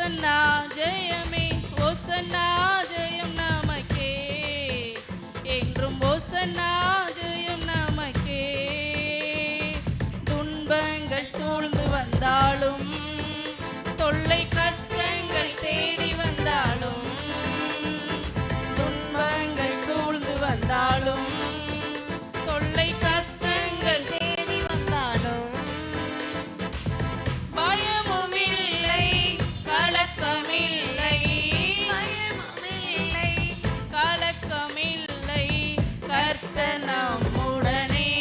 ஓசன்னா ஜெயமே, ஓசன்னா ஜெயம் நமக்கே, என்றும் ஓசன்னா ஜெயம் நமக்கே. துன்பங்கள் சூழ்ந்து வந்தாலும், தொல்லை கஷ்டங்கள் தேடி வந்தாலும், துன்பங்கள் சூழ்ந்து வந்தாலும், தொல்லை கஷ்டங்கள் தேடி வந்தாலும், பயமும் இல்லை கலக்கமில்லை, பயமுமில்லை கலக்கமில்லை, கர்த்தர் நம்முடனே.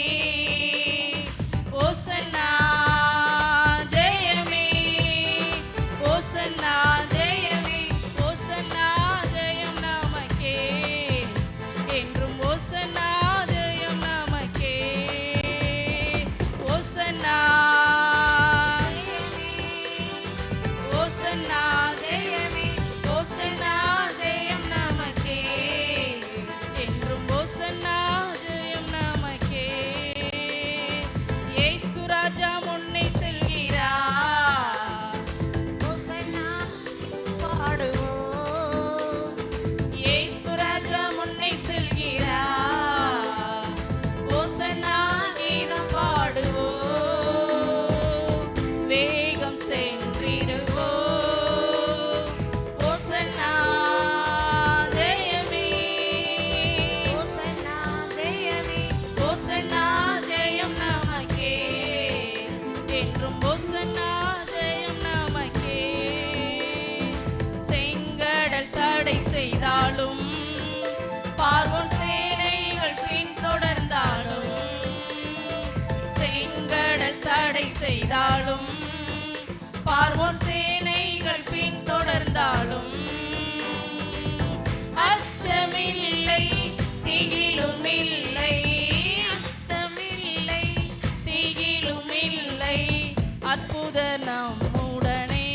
ஓசன்னா ஜெயமே, ஓசன்னா ஜெயமே, ஓசன்னா ஜெயம் நமக்கே, என்றும் ஓசன்னா ஜெயம் நமக்கே. ஓசன்னா ஓசன்னா ஜெயமே, ஓசன்னா ஜெயம் நமக்கே, என்றும் ஓசன்னா ஜெயம் நமக்கே. இயேசு ராஜா முன்னே செல்கிறார், ஓசன்னா பாடுவோம். இயேசு ராஜா முன்னே செல்கிறார், ஓசன்னா கீதம் பாடுவோம். வேகம் சென்றிடுவோம், ஓசன்னா ஜெயமே, ஓசன்னா ஜெயமே, ஓசன்னா ஜெயம் நமக்கே, என்றும் ஓசன்னா ஜெயம் நமக்கே. செங்கடல் தடை செய்தாலும், பார்வோன் சேனைகள் பின்தொடர்ந்தாலும், செங்கடல் தடை செய்தாலும், பார்வோன் சேனைகள் பின்தொடர்ந்தாலும், அச்சமில்லை திகிலுமில்லை, அச்சமில்லை திகிலுமில்லை, அற்புதர் நம்முடனே.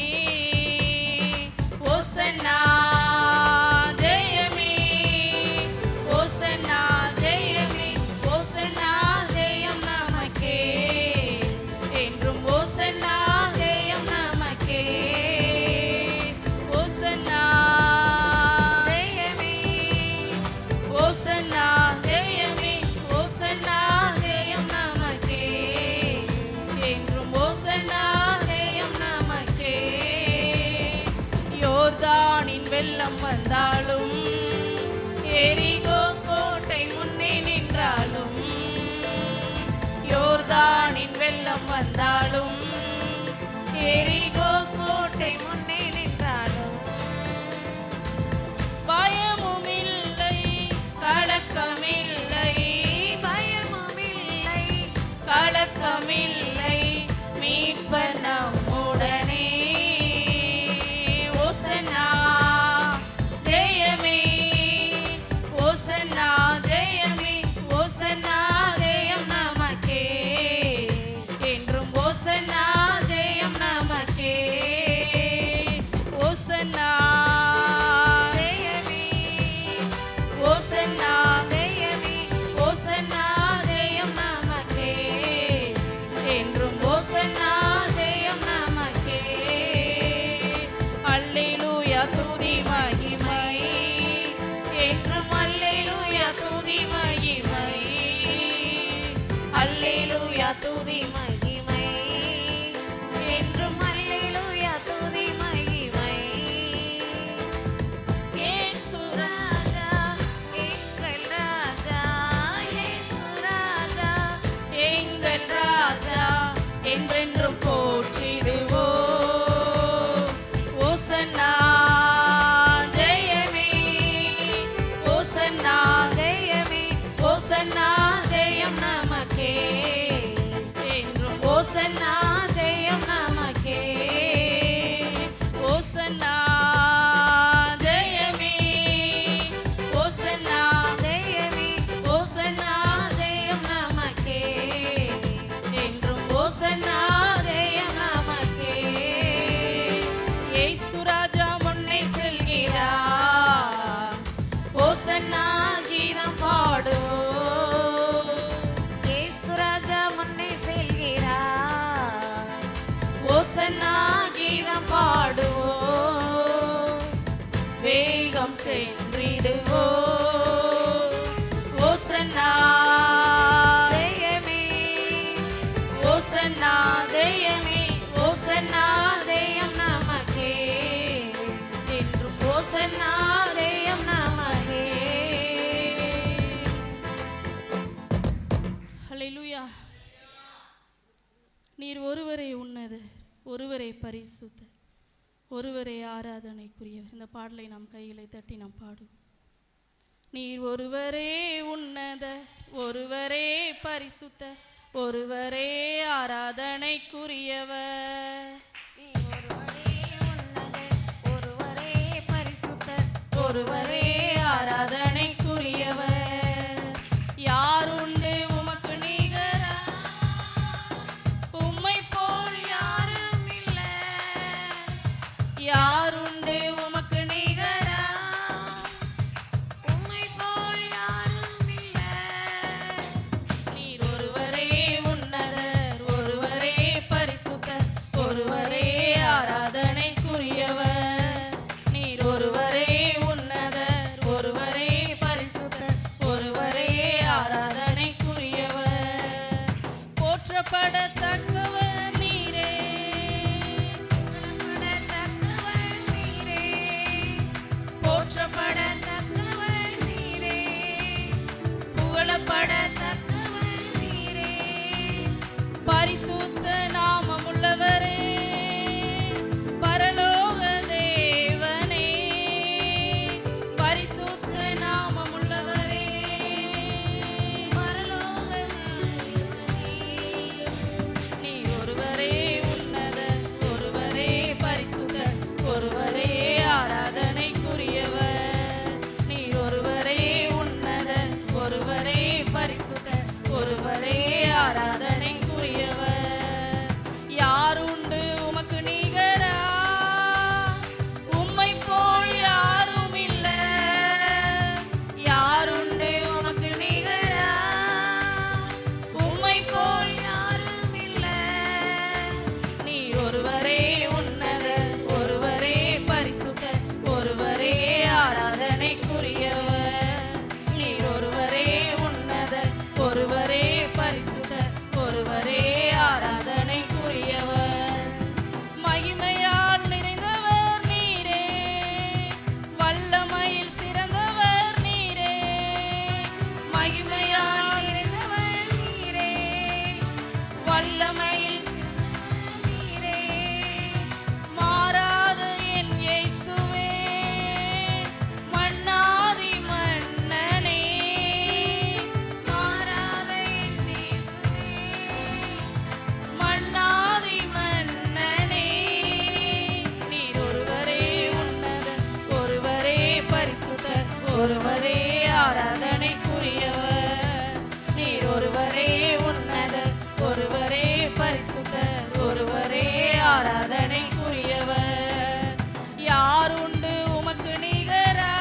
ஓசன்னா ஜெயமே, ஓசன்னா ஜெயமே, ஓசன்னா ஜெயம் நமக்கே, என்றும் ஓசன்னா ஜெயம் நமக்கே. ஓசன்னா ஜெயமே, ஓசன்னா ஜெயமே, ஓசன்னா ஜெயம் நமக்கே, என்றும் ஓசன்னா ஜெயம் நமக்கே. யோர்தானின் வெள்ளம் வந்தாலும், எரிகோ கோட்டை முன்னே நின்றாலும், யோர்தானின் வெள்ளம் வந்தாலும், எரிகோ கோட்டை முன்னே நின்றாலும், பயமுமில்லை கலக்கமில்லை, பயமுமில்லை கலக்கமில்லை, மீட்பர் நம்முடனே. ஓசன்னா ஜெயமே, ஓசன்னா ஜெயமே, ஓசன்னா ஜெயம் நமக்கே, என்றும் ஓசன்னா ஜெயம் நமக்கே. சென்றிடுவோ. ஓசன்னா தெய்வமே, ஓசன்னா தெய்வமே, ஓசன்னா தெய்வம் நமக்கே என்றும், ஓசன்னா தெய்வம் நமக்கே. ஹல்லேலூயா. நீர் ஒருவரே உன்னத, ஒருவரே பரிசுத்த, ஒருவரே ஆராதனைக்குரியவர். இந்த பாடலை நாம் கையிலே தட்டி நாம் பாடும். நீர் ஒருவரே உன்னத, ஒருவரே பரிசுத்த, ஒருவரே ஆராதனைக்குரியவர். நீர் ஒருவரே உன்னத, ஒருவரே பரிசுத்த, ஒருவரே ஆராதனைக்குரியவர். யாருண்டு உமக்கு நிகரா, உம்மை போல் யாரும் இல்ல. யாருண்டு உமக்கு நிகரா, உம்மை போல் யாரும் இல்ல. நீர் ஒருவரே உன்னதர், ஒருவரே பரிசுத்தர், ஒருவரே ஆராதனைக்குரியவர். நீர் ஒருவரே உன்னதர், ஒருவரே பரிசுத்தர், ஒருவரே ஆராதனைக்குரியவர். போற்றப்படத்தக்கவர் நீரே, போற்றப்படத்தக்கவர் நீரே, போற்றப்படத்தக்கவர் நீரே, புகழப்படத்தக்கவர் நீரே. பரிசுத்த நாமமுள்ளவரே, பரலோக தேவனே, பரிசுத்த நாமமுள்ளவரே, பரலோக தேவனே. நீர் ஒருவரே உன்னதர், ஒருவரே பரிசுத்தர், ஒருவரே ஆராதனைக்குரியவர். நீர் ஒருவரே உன்னதர், ஒருவரே பரிசுத்தர், ஒருவரே ஆராதனைக்குரியவர். யாருண்டு உமக்கு நிகரா, உம்மை போல் யாரும் இல்ல. யாருண்டு உமக்கு நிகரா, உம்மை போல் யாரும் இல்ல. நீர் ஒருவரே உன்னதர், ஒருவரே பரிசுத்தர், ஒருவரே ஆராதனைக்குரியவர். நீர் ஒருவரே உன்னதர், ஒருவரே பரிசுத்தர், ஒருவரே ஆராதனைக்குரியவர். மகிமையால் நிறைந்தவர் நீரே, வல்லமையில் சிறந்தவர் நீரே. மகிமையால் நிறைந்தவர் நீரே, வல்லமையில் சிறந்தவர் நீரே. மாறாத என் இயேசுவே, மன்னாதி மன்னனே. மாறாத என் இயேசுவே, மன்னாதி மன்னனே. நீர் ஒருவரே உன்னதர், ஒருவரே பரிசுத்தர், ஒருவரே ஆராதனைக்குரியவர். நீர் ஒருவரே உன்னதர், ஒருவரே பரிசுத்தர், ஒருவரே ஆராதனைக்குரியவர். யாருண்டு உமக்கு நிகரா,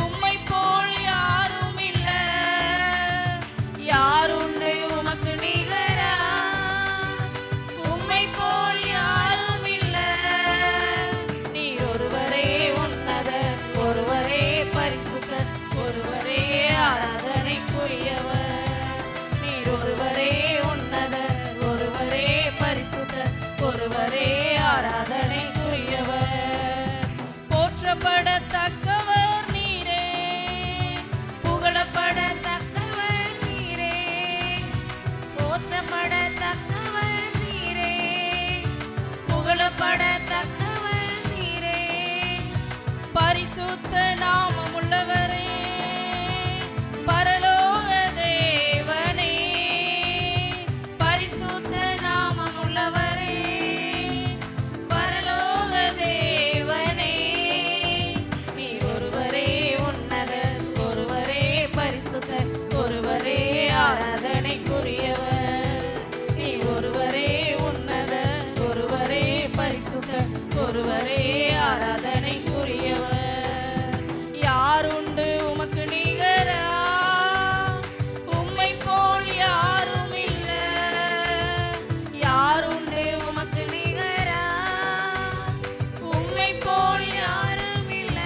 உம்மை போல் யாரும் இல்ல. யாருண்டு உமக்கு நிகரா, உம்மை போல் யாரும் இல்ல. நீர் ஒருவரே உன்னதர், ஒருவரே பரிசுத்தர், ஒருவரே ஆராதனைக்குரியவர். நீர் ஒருவரே உன்னதர், ஒருவரே பரிசுத்தர், ஒருவரே ஆராதனைக்குரியவர். போற்றப்படத்தக்கவர் நீரே, புகழப்படத்தக்கவர் நீரே, போற்றப்படத்தக்கவர் நீரே, புகழப்படத்தக்கவர் நீரே. பரிசுத்த நாமமுள்ளவரே, பரலோக தேவனே, பரிசுத்த நாமமுள்ளவரே, பரலோக தேவனே. நீர் ஒருவரே உன்னதர், ஒருவரே பரிசுத்தர், ஒருவரே ஆராதனைக்குரியவர். நீர் ஒருவரே உன்னதர், ஒருவரே பரிசுத்தர், ஒருவரே ஆராதனைக்குரியவர். யாருண்டு உமக்கு நிகரா, உம்மை போல் யாரும் இல்ல. யாருண்டு உமக்கு நிகரா, உம்மை போல் யாரும் இல்ல.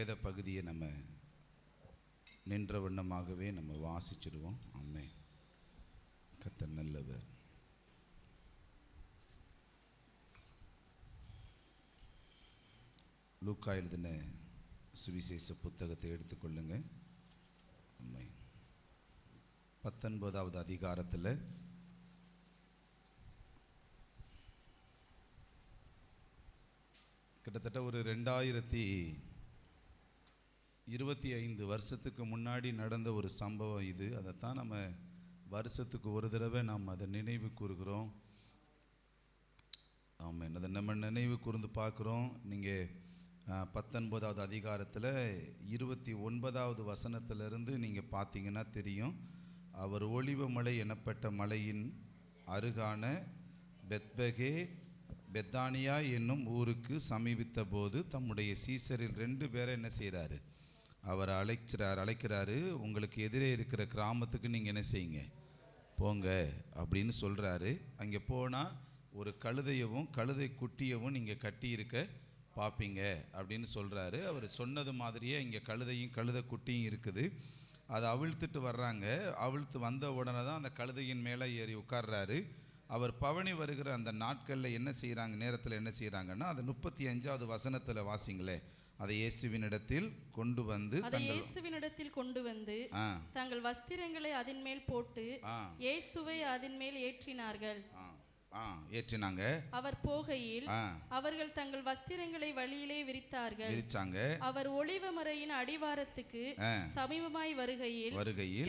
வேத பகுதியை நம்ம நின்ற வண்ணமாகவே நம்ம வாசிச்சிடுவோம். ஆமென். கர்த்தர் நல்லவர். லூக்கா எழுதின சுவிசேஷ புத்தகத்தை எடுத்துக்கொள்ளுங்க. ஆமென். 19வது அதிகாரத்தில் கிட்டத்தட்ட ஒரு 2025 வருஷத்துக்கு முன்னாடி நடந்த ஒரு சம்பவம் இது. அதைத்தான் நம்ம வருஷத்துக்கு ஒரு தடவை நாம் அதை நினைவு கூறுகிறோம். ஆமாம், அதை நம்ம நினைவு கூர்ந்து பார்க்குறோம். நீங்கள் 19வது அதிகாரத்தில் 29வது வசனத்திலிருந்து நீங்கள் பார்த்தீங்கன்னா தெரியும். அவர் ஒலிவமலை எனப்பட்ட மலையின் அருகான பெத்பகே பெத்தானியா என்னும் ஊருக்கு சமீபித்த போது தம்முடைய சீசரில் 2 பேரை என்ன செய்கிறாரு? அவர் அழைக்கிறாரு. உங்களுக்கு எதிரே இருக்கிற கிராமத்துக்கு நீங்கள் என்ன செய்யுங்க, போங்க அப்படின்னு சொல்கிறாரு. அங்கே போனால் ஒரு கழுதையவும் கழுதை குட்டியவும் நீங்கள் கட்டியிருக்க பார்ப்பீங்க அப்படின்னு சொல்கிறாரு. அவர் சொன்னது மாதிரியே இங்கே கழுதையும் கழுதை குட்டியும் இருக்குது. அதை அவிழ்த்துட்டு வர்றாங்க. அவிழ்த்து வந்த உடனே தான் அந்த கழுதையின் மேலே ஏறி உட்கார்றாரு. அவர் பவனி வருகிற அந்த நாட்களில் என்ன செய்கிறாங்க, நேரத்தில் என்ன செய்கிறாங்கன்னா, அது 35வது வசனத்தில் வாசிங்களே. அதை இயேசுவினிடத்தில் கொண்டு வந்து தங்கள் வஸ்திரங்களை அதன் மேல் போட்டு இயேசுவை அதன் மேல் ஏற்றினார்கள். ஏற்றினாங்க. அவர் போகையில் அவர்கள் தங்கள் வஸ்திரங்களை வழியிலே விரிச்சாங்க. அவர் ஒலிவமலையின் அடிவாரத்துக்கு சமீபமாய் வருகையில்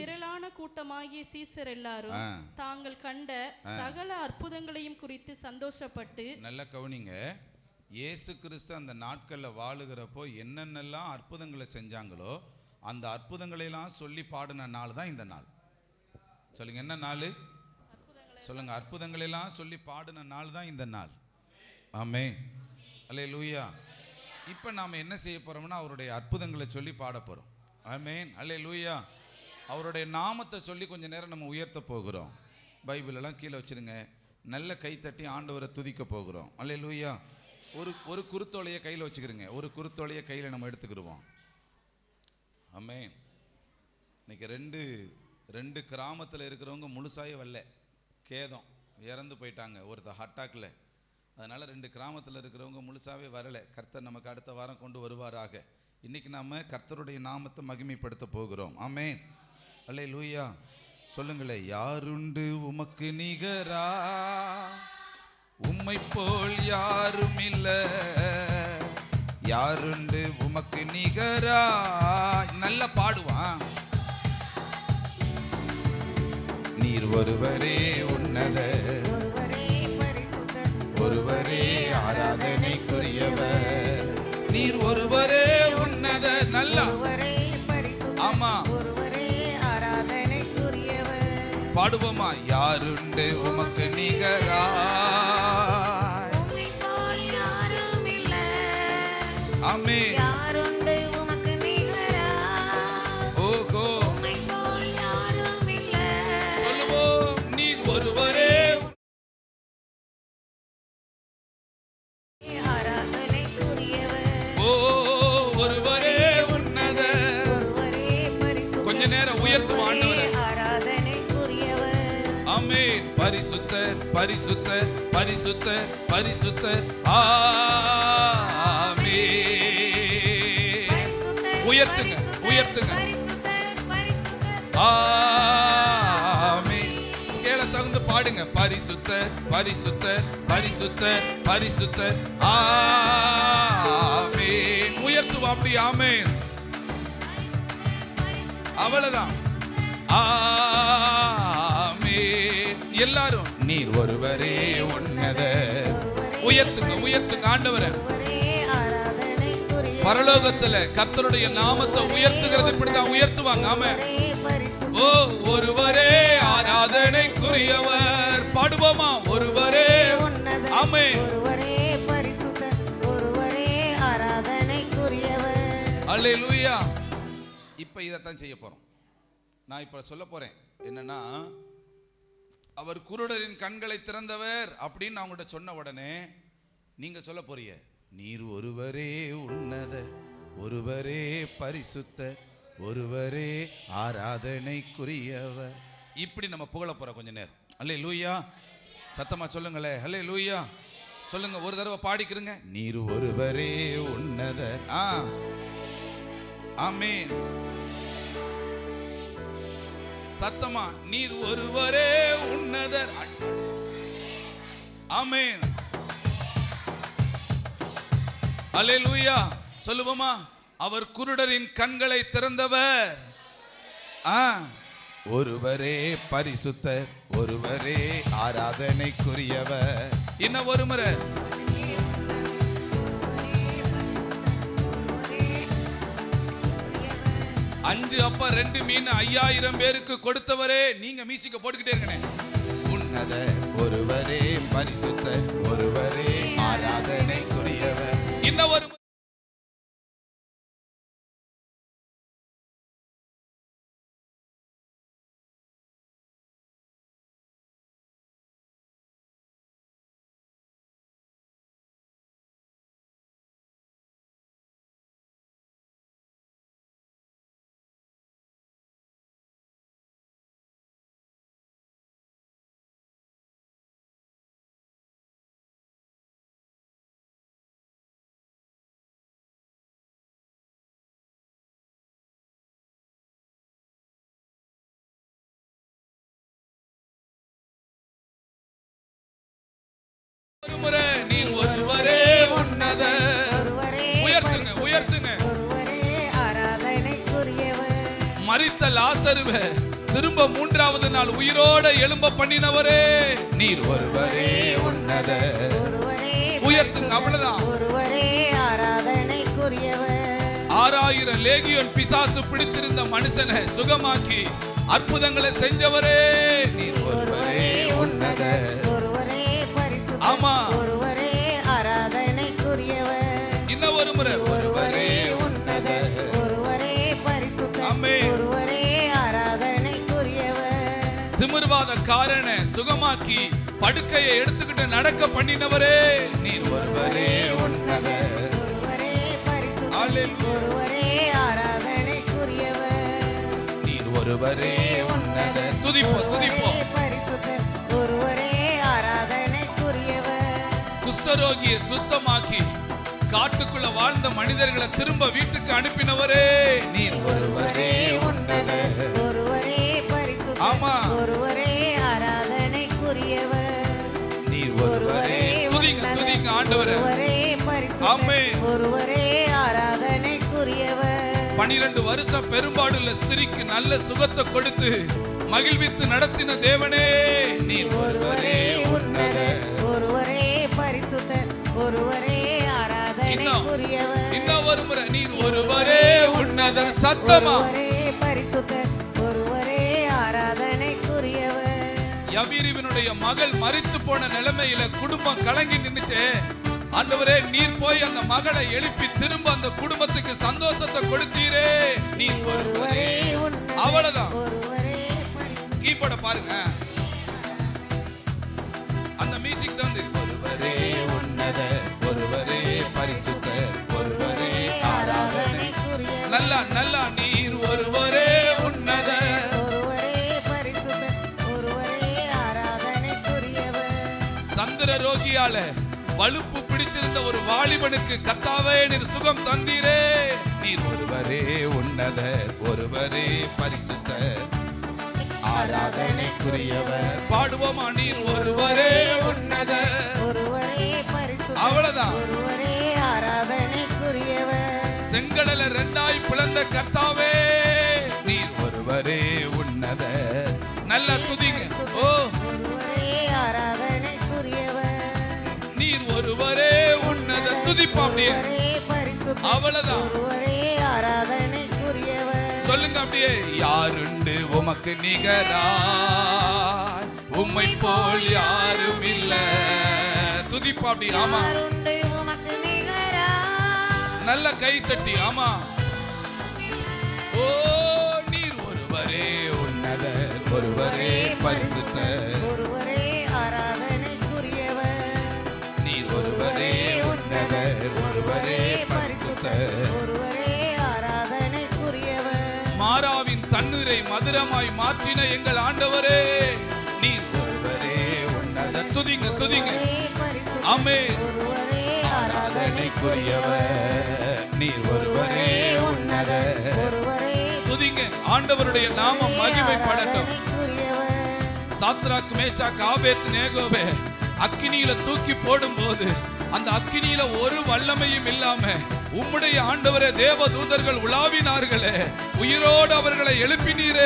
திரளான கூட்டமாகிய சீசர் எல்லாரும் தாங்கள் கண்ட சகல அற்புதங்களையும் குறித்து சந்தோஷப்பட்டு. நல்ல கவனிங்க, இயேசு கிறிஸ்து அந்த நாட்களில் வாழுகிறப்போ என்னென்னலாம் அற்புதங்களை செஞ்சாங்களோ அந்த அற்புதங்களெல்லாம் சொல்லி பாடின நாள் தான் இந்த நாள். சொல்லுங்க, என்ன நாள் சொல்லுங்க? அற்புதங்களெல்லாம் சொல்லி பாடின நாள் தான் இந்த நாள். ஆமென். அல்லேலூயா. இப்போ நாம் என்ன செய்ய போகிறோம்னா, அவருடைய அற்புதங்களை சொல்லி பாட போகிறோம். ஆமென். அல்லேலூயா. அவருடைய நாமத்தை சொல்லி கொஞ்சம் நேரம் நம்ம உயர்த்த போகிறோம். பைபிளெல்லாம் கீழே வச்சுருங்க. நல்ல கைத்தட்டி ஆண்டவரை துதிக்க போகிறோம். அல்லேலூயா. ஒரு குருத்தோலையை கையில் வச்சுக்கிறோங்க. ஒரு குருத்தோலையை கையில் நம்ம எடுத்துக்கிடுவோம். ஆமென். இன்னைக்கு ரெண்டு கிராமத்தில் இருக்கிறவங்க முழுசாயே வரல, கேதம் இறந்து போயிட்டாங்க ஒருத்தர் ஹட்டாக்கில். அதனால் 2 கிராமத்தில் இருக்கிறவங்க முழுசாவே வரலை. கர்த்தர் நமக்கு அடுத்த வாரம் கொண்டு வருவாராக. இன்றைக்கி நாம் கர்த்தருடைய நாமத்தை மகிமைப்படுத்த போகிறோம். ஆமென். அல்லேலூயா. சொல்லுங்களே, யாருண்டு உமக்கு நிகரா, உம்மை போல் யாரும் இல்லை, யாருண்டு உமக்கு நிகரா. நல்லா பாடுவான். நீர் ஒருவரே உன்னதர், ஒருவரே ஆராதனைக்குரியவர். நீர் ஒருவரே உன்னதர். நல்லா ஆமா பாடுவோமா? யாருண்டு உமக்கு நிகரா, ஆமென். ஓகோ சொல்லுவோம். நீர் ஒருவரே ஒருவரே உன்னதர். கொஞ்ச நேரம் உயர்த்துவோம் ஆண்டவரே. ஆமென். பரிசுத்தர் பரிசுத்தர் பரிசுத்தர் பரிசுத்தர். ஆமென். உயர்த்துங்க உயர்த்துங்க. ஆமென். ஸ்கேலை தகுந்து பாடுங்க. பரிசுத்தர் பரிசுத்தர் பரிசுத்தர் பரிசுத்தர். ஆமென். உயர்த்துவோம் அப்படி. ஆமென். அவ்வளவுதான். ஆமென். எல்லாரும் நீர் ஒருவரே உன்னதர். உயர்த்துங்க உயர்த்துங்க ஆண்டவரே. பரலோகத்துல கர்த்தருடைய நாமத்தை உயர்த்துகிறது இப்படிதான் உயர்த்துவாங்க. ஆமென். ஓ ஒருவரே ஆராதனைக்குரியவர். பாடுவோமா? ஒருவரே. ஆமென். அல்லேலூயா. இப்ப இதைத்தான் செய்ய போறோம். நான் இப்ப சொல்ல போறேன் என்னன்னா, அவர் குருடரின் கண்களை திறந்தவர் அப்படின்னு நான் உங்கள்கிட்ட சொன்ன உடனே நீங்க சொல்ல போறீங்க, நீர் ஒருவரே உன்னத ஒருவரே பரிசுத்தர், ஒருவரே ஆராதனைக்குரியவர். இப்படி நம்ம புகழ போறோம் கொஞ்ச நேரம். அல்லேலூயா. சத்தமா சொல்லுங்களே, அல்லேலூயா சொல்லுங்க. ஒரு தடவை பாடிக்கிறங்க. நீர் ஒருவரே உன்னதர். ஆமென். சத்தமா, நீர் ஒருவரே உன்னதர். ஆமென். அல்லேலூயா சொல்லுவோமா? அவர் குருடரின் கண்களை திறந்தவர். ஒருவரே பரிசுத்தர், ஒருவரே ஆராதனைக்குரியவர். இன்னும் ஒரு முறை. அஞ்சு அப்ப 2 மீன் 5000 பேருக்கு கொடுத்தவரே. நீங்க மியூசிக்க போட்டுக்கிட்டே இருக்கனே. உன்னதர், ஒருவரே பரிசுத்தர், ஒருவரே ஆராதனைக்குரியவர். இன்னும் ஒரு ஒருமுறை. நீர் ஒருவரே உன்னதர். உயர்த்துங்க, உயர்த்துங்க. மரித்த லாசருவை திரும்ப 3வது நாள் உயிரோட எழும்ப பண்ணினவரே. நீர் ஒருவரே உன்னதர். உயர்த்துங்க, அவ்வளவுதான். 6000 லேகியோன் பிசாசு பிடித்திருந்த மனுஷனை சுகமாக்கி அற்புதங்களை செஞ்சவரே. நீர் ஒருவரே உன்னதர். ஆமா, ஒருவரே ஆராதனைக்குரியவர். இன்னும் ஒரு முறை. ஒருவரே உன்னதர், ஒருவரே பரிசுத்தர், ஒருவரே ஆராதனைக்குரியவர். திமிர்வாத காரனை சுகமாக்கி படுக்கையை எடுத்துக்கிட்டு நடக்க பண்ணினவரே. நீர் ஒருவரே உன்னதர், ஒருவரே பரிசுத்தர், ஒருவரே ஆராதனைக்குரியவர். நீர் ஒருவரே உன்னதர். துதிப்போம், துதிப்போம். பரிசுத்தர், ஒருவரே குஷ்டரோகியை சுத்தமாக்கி காட்டுக்குள்ள வாழ்ந்த மனிதர்களை திரும்ப வீட்டுக்கு அனுப்பினவரே. நீர் ஒருவரே உன்னதர், ஒருவரே பரிசுத்தர், ஆமா, ஒருவரே ஆராதனைக்குரியவர். நீர் ஒருவரே. துதிங்க, துதிங்க ஆண்டவரே. ஒருவரே பரிசுத்தர், ஆமென். ஒருவரே ஆராதனைக்குரியவர். 12 வருஷம் பெரும்பாடுள்ள ஸ்திரிக்கு நல்ல சுகத்தை கொடுத்து மகிழ்வித்து நடத்தின தேவனே. நீர் ஒருவரே உன்னதர், ஒருவரே பரிசுத்தர், ஒருவரே ஆராதனைக்குரியவர். இன்னும் ஒரு முறை. நீர் ஒருவரே உன்னதர். சத்தமா, ஒருவரே பரிசுத்தர், ஒருவரே ஆராதனைக்குரியவர். யவீரிவினுடைய மகள் மரித்து போன நிலைமையில குடும்பம் கலங்கி நின்னுச்சே. ஆண்டவரே, நீர் போய் அந்த மகளை எழுப்பி திரும்ப அந்த குடும்பத்துக்கு சந்தோஷத்தை கொடுத்தீரே. நீர் ஒருவரே. அவ்வளவுதான். கீபோர்ட பாருங்க. அந்த மியூசிக் தான். ஒருவரே உன்னதர், ஒருவரே பரிசுத்தர், ஒருவரே ஆராதனைக்குரியவர். நல்லா நல்லா. நீர் ஒருவரே உன்னதர், ஒருவரே பரிசுத்தர், ஒருவரே ஆராதனைக்குரியவர். சந்திர ரோகியால வலுப்பு பிடிச்சிருந்த ஒரு வாலிபனுக்கு கர்த்தாவே நீர் சுகம் தந்தீரே. நீர் ஒருவரே உன்னதர், ஒருவரே பரிசுத்தர், ஆராதனைக்குரியவர். பாடுவோமா? நீர் ஒருவரே உன்னதர், ஒருவரே பரிசுத்தர், அவ்வளவுதான். ஒருவரே ஆராதனைக்குரியவர். செங்கடலை 2ஆய் பிளந்த கர்த்தாவே நீர் ஒருவரே உன்னதர். நல்லா துதிங்க. ஓ, ஒருவரே ஆராதனைக்குரியவர். நீர் ஒருவரே உன்னதர். துதிப்போம் அப்படியே. ஒருவரே பரிசுத்தர், அவ்வளவுதான். ஒருவரே ஆராதனைக்குரியவர். சொல்லுங்க அப்படியே. யாருண்டு உமக்கு நிகராய், உம்மை போல் யாரும் இல்ல. துதிப்பா அப்படி. ஆமா, யாருண்டு உமக்கு நிகராய். நல்ல கை தட்டி. ஆமா. ஓ, நீர் ஒருவரே உன்னதர், ஒருவரே பரிசுத்தர், ஒருவரே ஆராதனைக்குரியவர். நீர் ஒருவரே உன்னதர், ஒருவரே பரிசுத்தர், ஒருவரே தண்ணீரை மதுரமாய் மாற்றின எங்கள் ஆண்டவரே, நீர் ஒருவரே உன்னத. துதிங்க துதிங்க. ஆமென். ஒருவரே ஆராதனைக்குரியவர் நீர் ஒருவரே உன்னத. ஒருவரே துதிங்க. ஆண்டவருடைய நாமம் மகிமைப்படட்டும். சாத்ராக் மேஷாக் ஆபேத்நேகோவே அக்கினியில தூக்கி போடும்போது அந்த அக்கினியில ஒரு வல்லமையும் இல்லாம உம்முடைய ஆண்டவரே தேவதூதர்கள் உலாவினார்களே, உயிரோடு அவர்களை எழுப்பினீரே.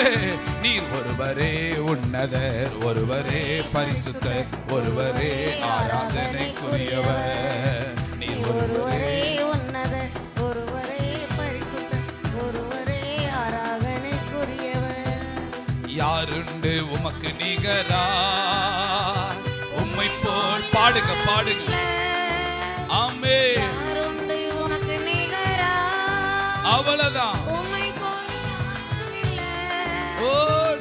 நீர் ஒருவரே உன்னதர், ஒருவரே பரிசுத்தர், ஒருவரே ஆராதனைக்குரியவர். நீர் ஒருவரே உன்னதர், ஒருவரே பரிசுத்தர், ஒருவரே ஆராதனைக்குரியவர். யாருண்டு உமக்கு நிகரா, உம்மை போல். பாடுங்க பாடுங்க. ஆமே. யாருண்டு உனக்கு நிகரா, அவ்வளவுதான். உம்மை போல் யாரும் இல்லை. ஓ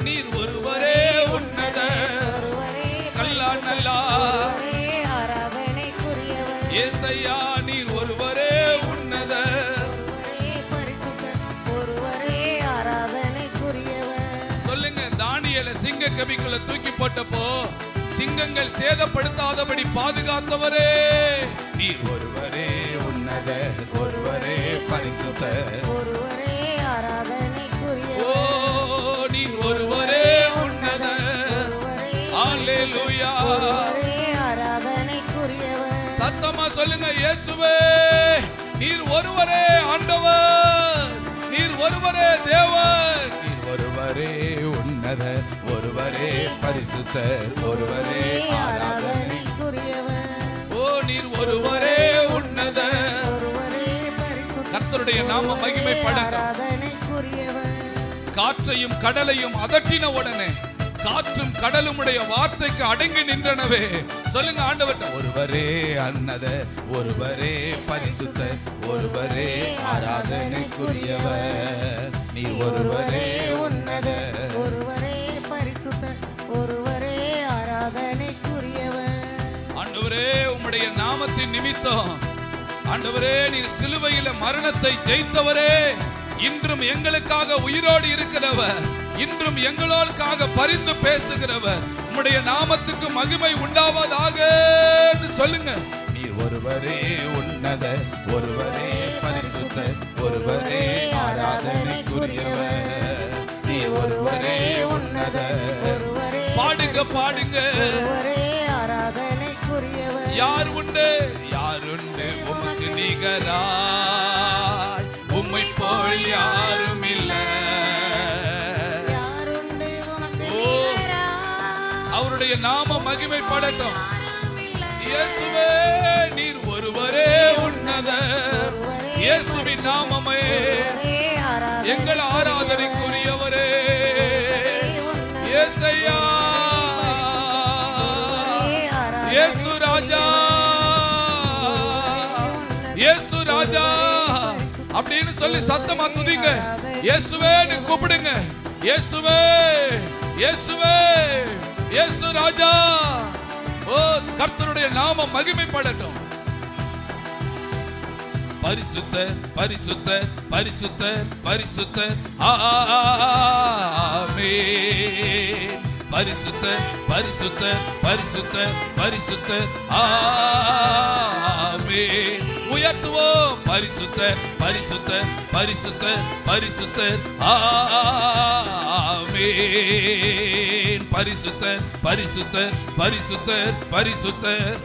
நீர் ஒருவரே உன்னதர், ஒருவரே கல்லா நல்லா. ஒருவரே ஆராதனைக்குரியவர். ஏசையா நீர் ஒருவரே உன்னதர். ஒருவரே பரிசுத்தர், ஒருவரே ஆராதனைக்குரியவர். சொல்லுங்க. தானியேலை சிங்க கபிக்குள்ள தூக்கி போட்டப்போ சிங்கங்கள் சேதப்படுத்தாதபடி பாதுகாத்தவரே, நீர் ஒருவரே உன்னதர், ஒருவரே பரிசுத்தர், ஒருவரே ஆராதனைக்குரியவர். ஓ நீர் ஒருவரே உன்னதர். ஒருவரே அல்லேலூயா. ஒருவரே ஆராதனைக்குரியவர். சத்தமா சொல்லுங்க. இயேசுவே நீர் ஒருவரே ஆண்டவர், நீர் ஒருவரே தேவன், நீர் ஒருவரே உன்னதர், ஒருவரே பரிசுத்தர், ஒருவரே ஆராதனைக்குரியவர். ஓ நீர் ஒருவரே உன்னதர். ஒருவரே பரிசுத்தர், கர்த்தருடைய நாம மகிமைப்படட்டும். ஆராதனைக்குரியவர். காற்றையும் கடலையும் அதட்டின உடனே காற்றும் கடலும் உடைய வார்த்தைக்கு அடங்கி நின்றனவே. சொல்லுங்க ஆண்டவர்ட்ட. ஒருவரே அன்னதர், ஒருவரே பரிசுத்தர், ஒருவரே ஆராதனைக்குரியவர். நீர் ஒருவரே உன்னதர். ஒருவரே பரிசுத்தர், ஒருவரே ஆராதனைக்குரியவர். ஆண்டவரே உம்முடைய நாமத்தின் நிமித்தம் ஆண்டவரே நீர் சிலுவையில மரணத்தை ஜெயித்தவரே, இன்றும் எங்களுக்காக உயிரோடு இருக்கிறவர், இன்றும் எங்களுக்காக பரிந்து பேசுகிறவர், உம்முடைய நாமத்துக்கு மகிமை உண்டாவதாக சொல்லுங்க. நீர் ஒருவரே உன்னதர், ஒருவரே பரிசுத்தர், ஒருவரே ஆராதனைக்குரியவர். நீர் ஒருவரே உன்னதர். ஒருவரே பாடுங்க பாடுங்க. ஒருவரே ஆராதனைக்குரியவர். யார் உண்டு, யாருண்டு உமக்கு நிகராய், உம்மை போல் யாரும் இல்லை. யாருண்டு உனக்கு ஓ, நிகராய், அவருடைய நாம மகிமைப்படட்டும். யாரும் இல்லை. இயேசுவே நீர் ஒருவரே உன்னதர். இயேசுவின் நாமமே ஒருவரே ஆராதனை, எங்கள் ஆராதனைக்குரியவரே. இயேசையா, இயேசு ராஜா, இயேசு ராஜா அப்படின்னு சொல்லி சத்தமா துதிங்க. இயேசுவேன்னு கூப்பிடுங்க. இயேசுவே, இயேசுவே, இயேசு ராஜா. ஓ கர்த்தருடைய நாமம் மகிமைப்படட்டும். பரிசுத்தர், பரிசுத்தர், பரிசுத்தர், பரிசுத்தர், ஆமென். பரிசுத்தர், பரிசுத்தர், பரிசுத்தர், பரிசுத்தர், ஆமென். உயர்த்துவோம். பரிசுத்தர், பரிசுத்தர், பரிசுத்தர், பரிசுத்தர், ஆமென். பரிசுத்தர், பரிசுத்தர், பரிசுத்தர், பரிசுத்தர்,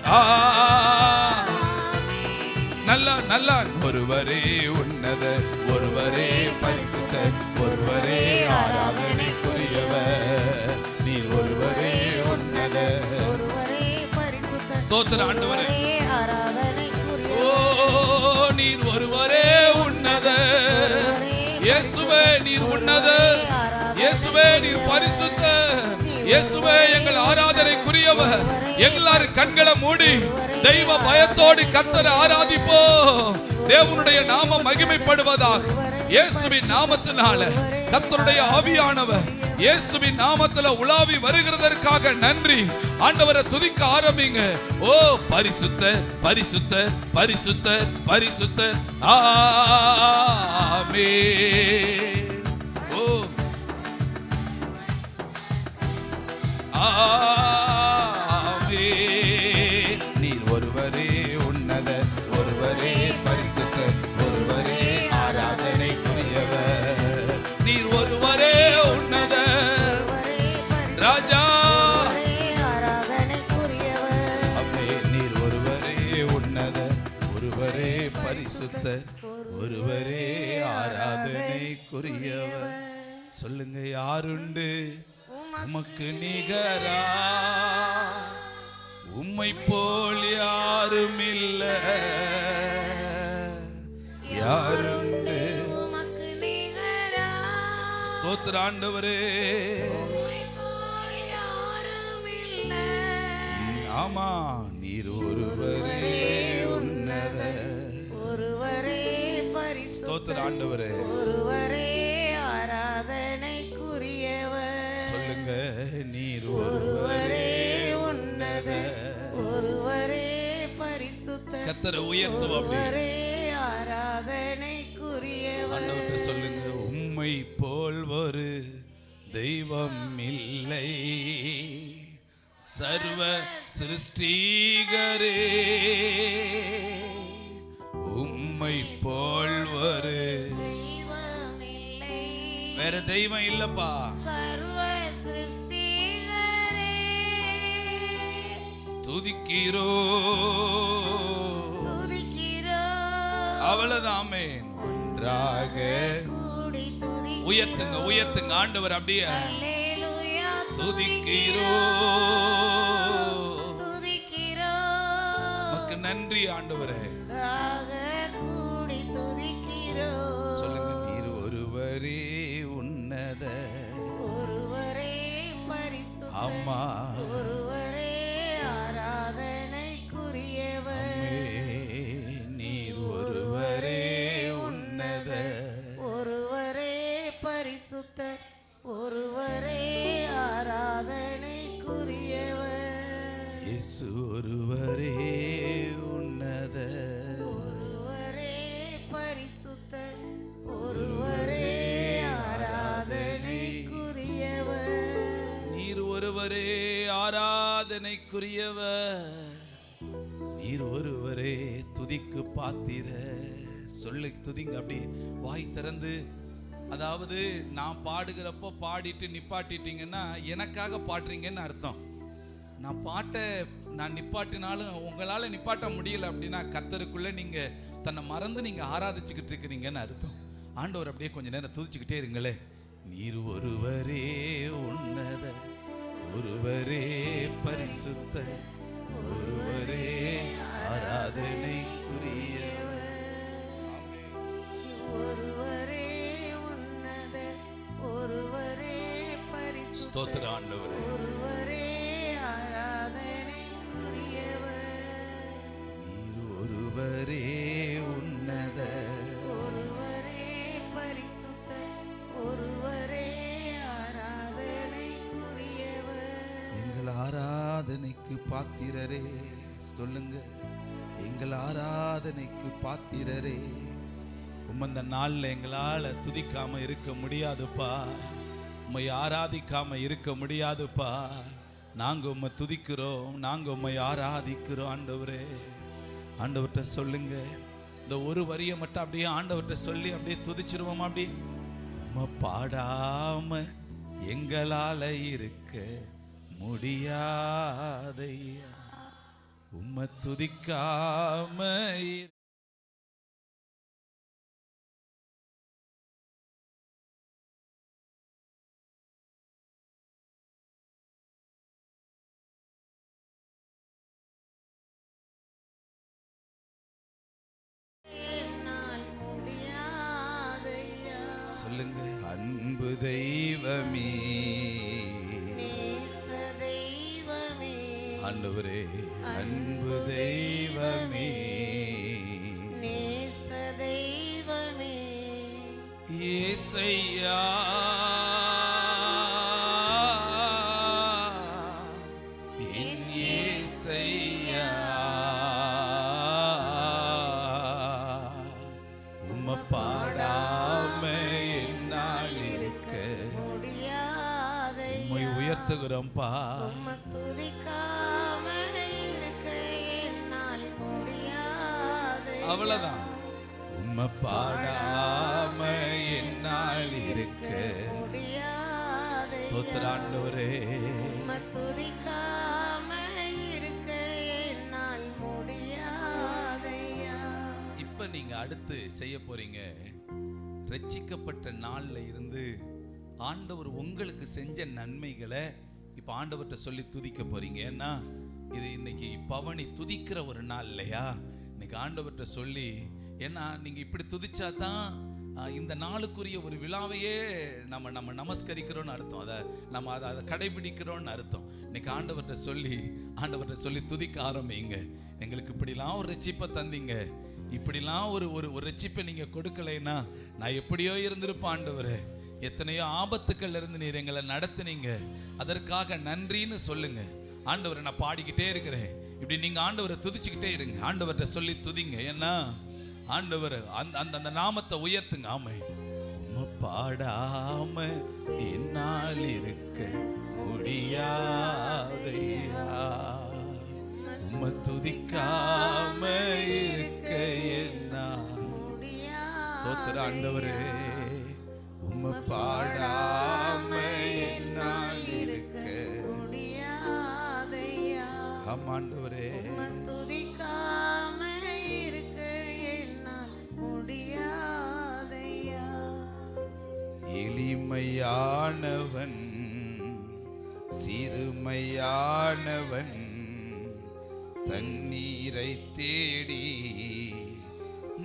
நல்லா நல்லா. ஒருவரே உன்னதர், ஒருவரே பரிசுத்தர், ஒருவரே ஆராதனைக்குரியவர். நீர் ஒருவரே உன்னதர். ஒருவரே பரிசுத்தர், ஸ்தோத்திர ஆண்டவரே. ஒருவரே ஆராதனைக்குரியவர். ஓ நீர் ஒருவரே உன்னதர். இயேசுவே நீர் உன்னதர். இயேசுவே நீர் பரிசுத்தர். இயேசுவே எங்கள் ஆராதனைக்குரியவர். எல்லாரும் கண்களை மூடி தெய்வ பயத்தோடு கர்த்தரை ஆராதிப்போம். தேவனுடைய நாமம் மகிமைப்படுவதாக. இயேசுவின் நாமத்தினால கர்த்தருடைய ஆவியானவர் இயேசுவின் நாமத்துல உலாவி வருகிறதற்காக நன்றி. ஆண்டவரை துதிக்க ஆரம்பிங்க. ஓ பரிசுத்தர், பரிசுத்தர், பரிசுத்தர், பரிசுத்தர், ஆமென். ஓ ஆமே. நீர் ஒருவரே உன்னத, ஒருவரே பரிசுத்த, ஒருவரே ஆராதனைக்குரியவர். நீர் ஒருவரே உன்னத ராஜா, அம்மே. நீர் ஒருவரே உன்னத, ஒருவரே பரிசுத்த, ஒருவரே ஆராதனைக்குரியவர். சொல்லுங்க, யாருண்டு உமக்கு நிகரா? உம்மை போல் யாரும் இல்ல. யாருண்டு உமக்கு நிகரா? ஸ்தோத்திர ஆண்டவரே. உம்மை போல் யாரும் இல்ல. ஆமா, நீர் ஒருவரே உன்னத, ஒருவரே பரிசுத்த, ஸ்தோத்திர ஆண்டவரே. ஒருவரே ஆராதனைக்குரியவர். சொல்லுங்க, நீர் ஒருவரே உன்னத, ஒருவரே பரிசுத்த, கர்த்தரை உயர்த்துவோம். அப்படி ஒருவரே ஆராதனைக்குரியவர். ஆண்டவர்கிட்ட சொல்லுங்க, உம்மை போல் ஒரு தெய்வம் இல்லை. சர்வ சிருஷ்டிகரே, உம்மை போல் ஒரு தெய்வம் இல்லை. வேற தெய்வம் இல்லப்பா. சர்வ சிருஷ்டிகரே, துதிக்கிறோ துதிக்கிறோம். அவ்வளவுதாமே. ஒன்றாக கூடி துதிக்கிறோம். உயர்த்துங்க, உயர்த்துங்க ஆண்டவர். அப்படியே அல்லேலூயா, துதிக்கிறோ. துதிக்கிறோம். உமக்கு நன்றி ஆண்டவரே. ராக கூடி துதிக்கிறோம். சொல்லுங்க, நீர் ஒருவரே உன்னத, ஒருவரே பரிசுத்த, அம்மா. ஒருவரே ஆராதனைக்குரியவர். நீர் ஒருவரே உன்னத, ஒருவரே பரிசுத்த, ஒருவரே ஆராதனைக்குரியவர். இயேசு ஒருவரே உன்னத, ஒருவரே பரிசுத்த, ஒருவரே ஆராதனைக்குரியவர். நீர் ஒருவரே ஆராதனைக்குரியவர். நீர் ஒருவரே துதிக்கு பாத்திர. சொல்லு, துதிங்க. அப்படி வாய் திறந்து. அதாவது நான் பாடுகிறப்போ பாடிட்டு நிப்பாட்டிட்டீங்கன்னா எனக்காக பாடுறீங்கன்னு அர்த்தம். நான் பாட்டை நான் நிப்பாட்டினாலும் உங்களால் நிப்பாட்ட முடியல அப்படின்னா கர்த்தருக்குள்ள நீங்க தன்னை மறந்து நீங்க ஆராதிச்சுக்கிட்டு இருக்கிறீங்கன்னு அர்த்தம். ஆண்டவர் அப்படியே கொஞ்ச நேரம் துதிச்சுக்கிட்டே இருங்களே. நீர் ஒருவரே உன்னத, ஒருவரே பரிசுத்த, ஒருவரே ஆராதனைக்குரியவர். ஒருவரே உன்னத, ஒருவரே பரிசுத்த, ஸ்தோத்திர ஆண்டவரே. ஒருவரே ஆராதனைக்குரியவர். நீர் ஒருவரே உன்னத, ஒருவரே பரிசுத்த, ஒருவரே ஆராதனைக்குரியவர். எங்கள் ஆராதனைக்கு பாத்திரரே. சொல்லுங்க, எங்கள் ஆராதனைக்கு பாத்திரரே. இந்த நாள்ல எங்களால துதிக்காம இருக்க முடியாதுப்பா. உம்மை ஆராதிக்காம இருக்க முடியாதுப்பா. நாங்க உம்மை துதிக்கிறோம், நாங்க உம்மை ஆராதிக்கிறோம் ஆண்டவரே. ஆண்டவர்கிட்ட சொல்லுங்க, இந்த ஒரு வரியை மட்டும் அப்படியே ஆண்டவர்கிட்ட சொல்லி அப்படியே துதிச்சிருவோம். அப்படி உம்மை பாடாம எங்களால இருக்க முடியாதையா, உம்மை துதிக்காம என்னால் முடியாதையா. சொல்லுங்க, அன்பு தெய்வமே, நேச தெய்வமே, ஆண்டவரே. அன்பு தெய்வமே, நேச தெய்வமே, ஏசையா. என் ஏசையா, உம்மை பாடாம என்னால் இருக்க முடியாதையா. உம்மை உயர்த்துகிறோம். ஸ்தோத்திரம்பா. உம்மை துதிக்காம இருக்க என்னால் முடியாது. அவ்வளவுதான். உம்மை பாடாம என்னால் இருக்க முடியாது. ஸ்தோத்திர ஆண்டவரே. உம்மை துதிக்காம இருக்க என்னால் முடியாதையா. இப்ப நீங்க அடுத்து செய்ய போறீங்க, ரட்சிக்கப்பட்ட நாள்ல இருந்து ஆண்டவர் உங்களுக்கு செஞ்ச நன்மைகளை இப்ப ஆண்டவர்கிட்ட சொல்லி துதிக்க போறீங்க. ஏன்னா இது இன்னைக்கு பவனி துதிக்கிற ஒரு நாள் இல்லையா? இன்னைக்கு ஆண்டவர்கிட்ட சொல்லி, ஏன்னா நீங்க இப்படி துதிச்சா தான் இந்த நாளுக்குரிய ஒரு விழாவையே நம்ம நமஸ்கரிக்கிறோம்னு அர்த்தம். அதை கடைபிடிக்கிறோம்னு அர்த்தம். இன்னைக்கு ஆண்டவர்கிட்ட சொல்லி துதிக்க ஆரம்பிங்க. எங்களுக்கு இப்படிலாம் ஒரு ரட்சிப்பை தந்தீங்க, இப்படிலாம் ஒரு ரட்சிப்பை நீங்க கொடுக்கலைன்னா நான் எப்படியோ இருந்திருப்பேன் ஆண்டவரே. எத்தனையோ ஆபத்துக்கள் இருந்து நீர் எங்களை நடத்துனீங்க, அதற்காக நன்றின்னு சொல்லுங்க. ஆண்டவரை நான் பாடிக்கிட்டே இருக்கிறேன். இப்படி நீங்க ஆண்டவரை துதிச்சுக்கிட்டே இருங்க. ஆண்டவர்கிட்ட சொல்லி துதிங்க. ஏன்னா ஆண்டவர் அந்த நாமத்தை உயர்த்துங்க. ஆமை. உம்மை பாடாம என்னால் இருக்க முடியாதையா, உம்மை துதிக்காம இருக்க என்னால் முடியாது. ஸ்தோத்திர ஆண்டவரே. உம்மை பாடாம என்னால் இருக்க முடியாதையா. ஆமாண்டவரே. உம்மை துதிக்காம இருக்க என்னால் முடியாதையா. எளிமையானவன் சிறுமையானவன் தண்ணீரை தேடி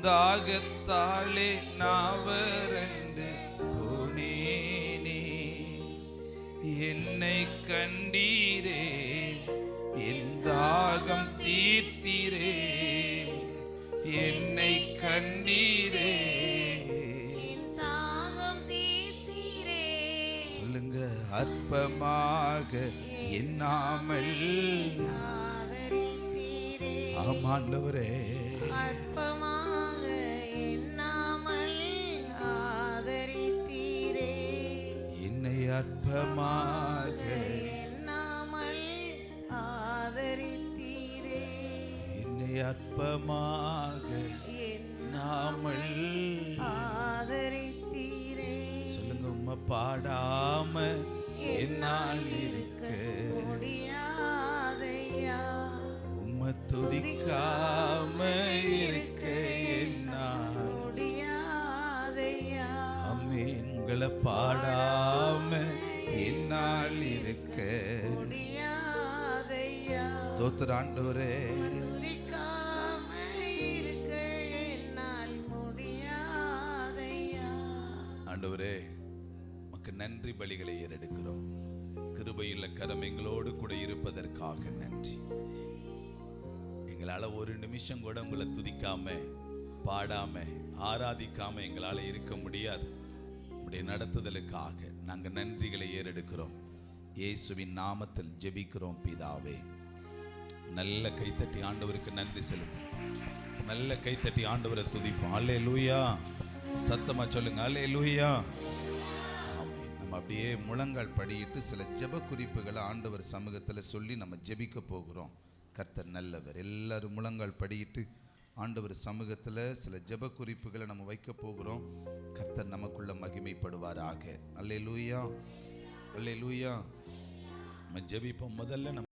தாகத்தாலே நாவரண்டு போனேனே. என்னை கண்டீரே, என் தாகம் தீர்த்தீரே. என்னை கண்டீரே, என் தாகம் தீர்த்தீரே. சொல்லுங்க. அற்பமாக எண்ணாமல் ஆதரித்தீரே. ஆமாண்டவரே. அற்பமாக எண்ணாமல் ஆதரித்தீரே. என்னை அற்பமாக எண்ணாமல் ஆதரித்தீரே. என்னை அற்பமாக எண்ணாமல் ஆதரித்தீரே. சொல்லுங்க. உம்மை பாடாம என்னால் இருக்க முடியாதையா. உம்மை துதிக்காம இருக்க என்னால் முடியாதையா. ஆமென். உங்களை பாடாம என்னால் இருக்க முடியாதையா. ஸ்தோத்திர ஆண்டவரே. துதிக்காம இருக்க என்னால் முடியாதையா. ஆண்டவரே, உமக்கு நன்றி பலிகளை ஏறெடுக்கிறோம். கிருபையுள்ள கரம் எங்களோடு கூட இருப்பதற்காக நன்றி. எங்களால் ஒரு நிமிஷம் கூட உங்களை துதிக்காம பாடாம ஆராதிக்காம எங்களால் இருக்க முடியாது. உங்களுடைய நடத்துதலுக்காக நாங்கள் நன்றிகளை ஏறெடுக்கிறோம். இயேசுவின் நாமத்தில் ஜெபிக்கிறோம் பிதாவே. நல்ல கைத்தட்டி ஆண்டவருக்கு நன்றி செலுத்து. நல்ல கைத்தட்டி ஆண்டவரை துதிப்போம். அல்லேலூயா. சத்தமா சொல்லுங்க. அல்லேலூயா. ஆமென். நம்ம அப்படியே முழங்கால் படியிட்டு சில ஜெப குறிப்புகளை ஆண்டவர் சமூகத்தில் சொல்லி நம்ம ஜெபிக்க போகிறோம். கர்த்தர் நல்லவர். எல்லாரும் முழங்கால் படியிட்டு ஆண்டவர் சமூகத்தில் சில ஜெப குறிப்புகளை நம்ம வைக்க போகிறோம். கர்த்தர் நமக்குள்ள மகிமைப்படுவாராக. அல்லேலூயா. அல்லேலூயா. நம்ம ஜெபிப்போம். முதல்ல நம்ம